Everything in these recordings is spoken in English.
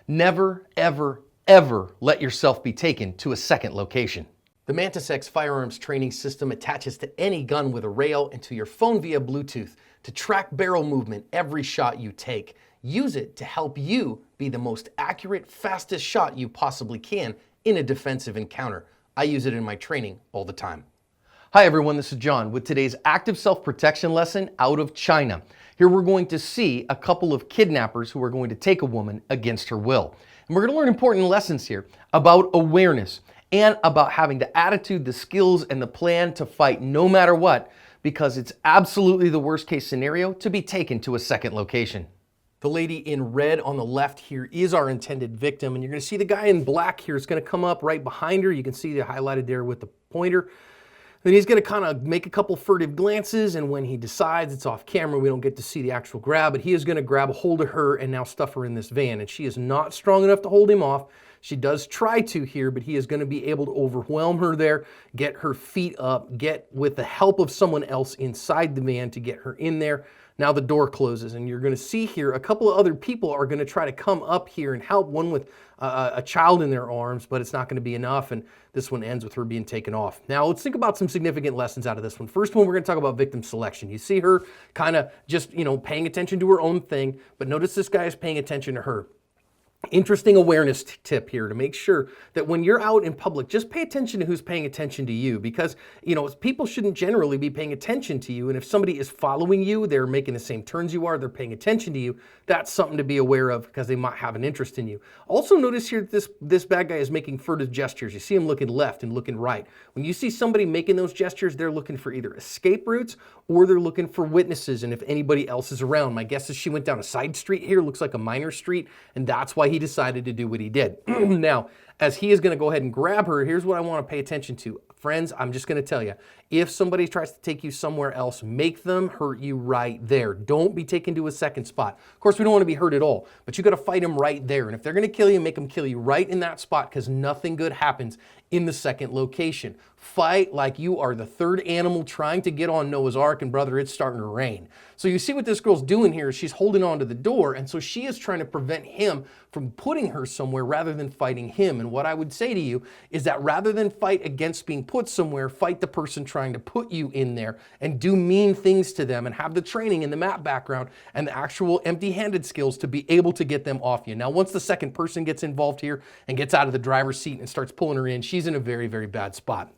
Never, ever, ever let yourself be taken to a second location. The Mantis X firearms training system attaches to any gun with a rail and to your phone via Bluetooth to track barrel movement every shot you take. Use it to help you be the most accurate, fastest shot you possibly can in a defensive encounter. I use it in my training all the time. Hi everyone, this is John with today's active self-protection lesson out of China. Here we're going to see a couple of kidnappers who are going to take a woman against her will. And we're going to learn important lessons here about awareness and about having the attitude, the skills, and the plan to fight no matter what, because it's absolutely the worst case scenario to be taken to a second location. The lady in red on the left here is our intended victim, and you're going to see the guy in black here is going to come up right behind her. You can see the highlighted there with the pointer. Then he's going to kind of make a couple furtive glances, and when he decides it's off camera, we don't get to see the actual grab, but he is going to grab a hold of her and now stuff her in this van, and she is not strong enough to hold him off. She does try to here, but he is going to be able to overwhelm her there, get her feet up, get with the help of someone else inside the van to get her in there. Now the door closes, and you're going to see here a couple of other people are going to try to come up here and help, one with a child in their arms, but it's not going to be enough, and this one ends with her being taken off. Now let's think about some significant lessons out of this one. First one, we're going to talk about victim selection. You see her kind of just, paying attention to her own thing, but notice this guy is paying attention to her. Interesting awareness tip here to make sure that when you're out in public, just pay attention to who's paying attention to you, because, people shouldn't generally be paying attention to you. And if somebody is following you, they're making the same turns you are, they're paying attention to you, that's something to be aware of because they might have an interest in you. Also notice here that this bad guy is making furtive gestures. You see him looking left and looking right. When you see somebody making those gestures, they're looking for either escape routes or they're looking for witnesses and if anybody else is around. My guess is she went down a side street here, looks like a minor street, and that's why he decided to do what he did. Now, as he is going to go ahead and grab her, here's what I want to pay attention to. Friends, I'm just going to tell you, if somebody tries to take you somewhere else, make them hurt you right there. Don't be taken to a second spot. Of course, we don't want to be hurt at all, but you got to fight them right there. And if they're going to kill you, make them kill you right in that spot, because nothing good happens in the second location. Fight like you are the third animal trying to get on Noah's Ark, and brother, it's starting to rain. So you see what this girl's doing here is she's holding on to the door, and so she is trying to prevent him from putting her somewhere rather than fighting him. And what I would say to you is that rather than fight against being put somewhere, fight the person trying to put you in there and do mean things to them and have the training and the map background and the actual empty-handed skills to be able to get them off you. Now, once the second person gets involved here and gets out of the driver's seat and starts pulling her in, she's in a very, very bad spot.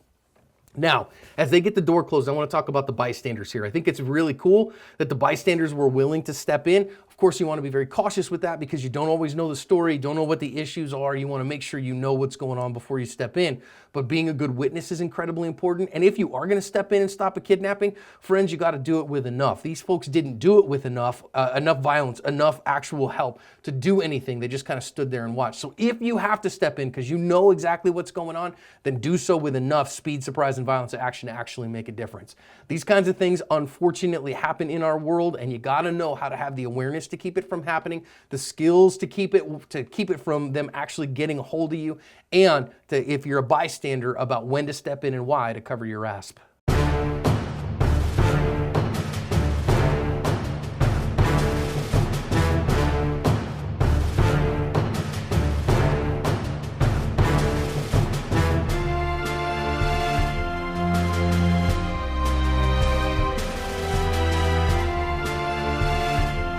Now, as they get the door closed, I want to talk about the bystanders here. I think it's really cool that the bystanders were willing to step in. Of course, you want to be very cautious with that because you don't always know the story, don't know what the issues are. You want to make sure you know what's going on before you step in. But being a good witness is incredibly important. And if you are going to step in and stop a kidnapping, friends, you got to do it with enough. These folks didn't do it with enough violence, enough actual help to do anything. They just kind of stood there and watched. So if you have to step in because you know exactly what's going on, then do so with enough speed, surprise, and violence action to actually make a difference. These kinds of things unfortunately happen in our world, and you got to know how to have the awareness to keep it from happening, the skills to keep it from them actually getting a hold of you, and if you're a bystander, about when to step in and why to cover your ass.